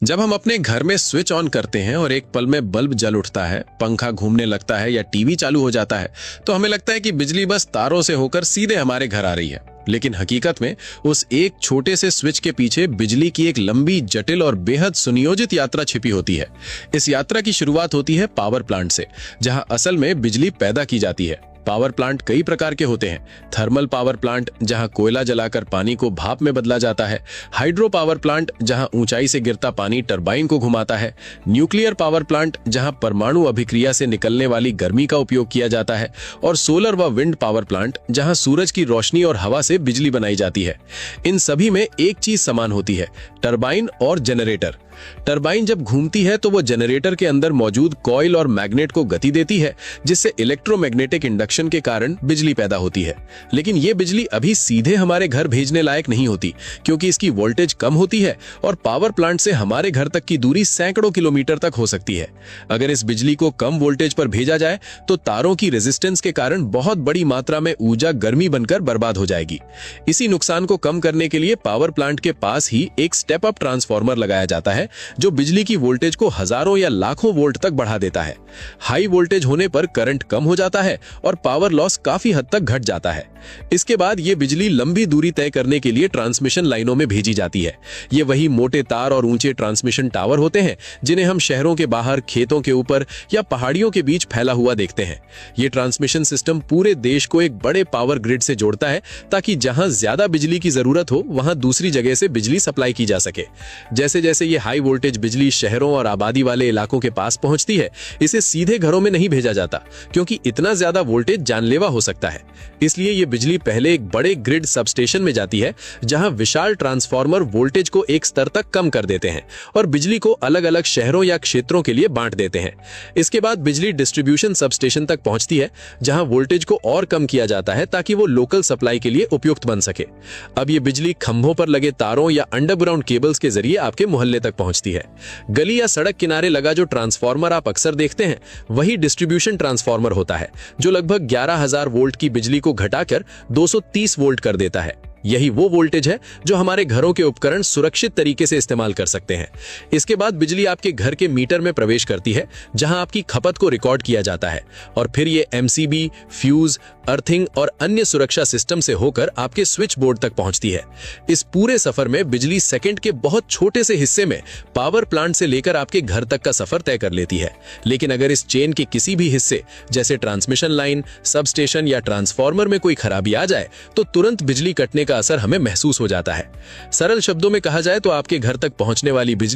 जब हम अपने घर में स्विच ऑन करते हैं और एक पल में बल्ब जल उठता है, पंखा घूमने लगता है या टीवी चालू हो जाता है, तो हमें लगता है कि बिजली बस तारों से होकर सीधे हमारे घर आ रही है। लेकिन हकीकत में उस एक छोटे से स्विच के पीछे बिजली की एक लंबी, जटिल और बेहद सुनियोजित यात्रा छिपी होती है। इस यात्रा की शुरुआत होती है पावर प्लांट से, जहां असल में बिजली पैदा की जाती है। पावर प्लांट कई प्रकार के होते हैं। थर्मल पावर प्लांट, जहां कोयला जलाकर पानी को भाप में बदला जाता है। हाइड्रो पावर प्लांट, जहां ऊंचाई से गिरता पानी टरबाइन को घुमाता है। न्यूक्लियर पावर प्लांट, जहां परमाणु अभिक्रिया से निकलने वाली गर्मी का उपयोग किया जाता है। और सोलर व विंड पावर प्लांट, जहां सूरज की रोशनी और हवा से बिजली बनाई जाती है। इन सभी में एक चीज समान होती है, टरबाइन और जनरेटर। टरबाइन जब घूमती है तो वो जनरेटर के अंदर मौजूद कॉइल और मैग्नेट को गति देती है, जिससे इलेक्ट्रोमैग्नेटिक इंडक्शन के कारण बिजली पैदा होती है। लेकिन ये बिजली अभी सीधे हमारे घर भेजने लायक नहीं होती, क्योंकि इसकी वोल्टेज कम होती है और पावर प्लांट से हमारे घर तक की दूरी सैकड़ों किलोमीटर तक हो सकती है। अगर इस बिजली को कम वोल्टेज पर भेजा जाए तो तारों की रेजिस्टेंस के कारण बहुत बड़ी मात्रा में ऊर्जा गर्मी बनकर बर्बाद हो जाएगी। इसी नुकसान को कम करने के लिए पावर प्लांट के पास ही एक स्टेप अप ट्रांसफार्मर लगाया जाता है, जो बिजली की वोल्टेज को हजारों या लाखों वोल्ट तक बढ़ा देता है। हाई वोल्टेज होने पर करंट कम हो जाता है और पावर लॉस काफी हद तक घट जाता है। इसके बाद ये बिजली लंबी दूरी तय करने के लिए ट्रांसमिशन लाइनों में भेजी जाती है। ये वही मोटे तार और ऊंचे ट्रांसमिशन टावर होते हैं जिन्हें हम शहरों के बाहर, खेतों के ऊपर या पहाड़ियों के बीच फैला हुआ देखते हैं। ये ट्रांसमिशन सिस्टम पूरे देश को एक बड़े पावर ग्रिड से जोड़ता है, ताकि जहां ज्यादा बिजली की जरूरत हो वहां दूसरी जगह से बिजली सप्लाई की जा सके। जैसे जैसे ये हाई वोल्टेज बिजली शहरों और आबादी वाले इलाकों के पास पहुंचती है, इसे सीधे घरों में नहीं भेजा जाता, क्योंकि इतना ज्यादा वोल्टेज जानलेवा हो सकता है। इसलिए ये बिजली पहले एक बड़े ग्रिड सबस्टेशन में जाती है, जहां विशाल ट्रांसफार्मर वोल्टेज को एक स्तर तक कम कर देते हैं और बिजली को अलग अलग शहरों या क्षेत्रों के लिए बांट देते हैं। इसके बाद बिजली डिस्ट्रीब्यूशन सबस्टेशन तक पहुंचती है, जहां वोल्टेज को और कम किया जाता है ताकि वो लोकल सप्लाई के लिए उपयुक्त बन सके। अब ये बिजली खंभों पर लगे तारों या अंडरग्राउंड केबल्स के जरिए आपके मोहल्ले तक पहुंचती है। गली या सड़क किनारे लगा जो ट्रांसफार्मर आप अक्सर देखते हैं, वही डिस्ट्रीब्यूशन ट्रांसफार्मर होता है, जो लगभग 11,000 वोल्ट की बिजली को घटाकर 230 वोल्ट कर देता है। यही वो वोल्टेज है जो हमारे घरों के उपकरण सुरक्षित तरीके से इस्तेमाल कर सकते हैं। इसके बाद बिजली आपके घर के मीटर में प्रवेश करती है, जहां आपकी खपत को रिकॉर्ड किया जाता है और फिर ये एमसीबी, फ्यूज, अर्थिंग और अन्य सुरक्षा सिस्टम से होकर आपके स्विच बोर्ड तक पहुंचती है। इस पूरे सफर में बिजली सेकंड के बहुत छोटे से हिस्से में पावर प्लांट से लेकर आपके घर तक का सफर तय कर लेती है। लेकिन अगर इस चेन के किसी भी हिस्से, जैसे ट्रांसमिशन लाइन, सब स्टेशन या ट्रांसफार्मर में कोई खराबी आ जाए, तो तुरंत बिजली कटने का असर हमें महसूस हो जाता है। सरल शब्दों में कहा जाए तो आपके घर तक पहुंचने वाली बिजली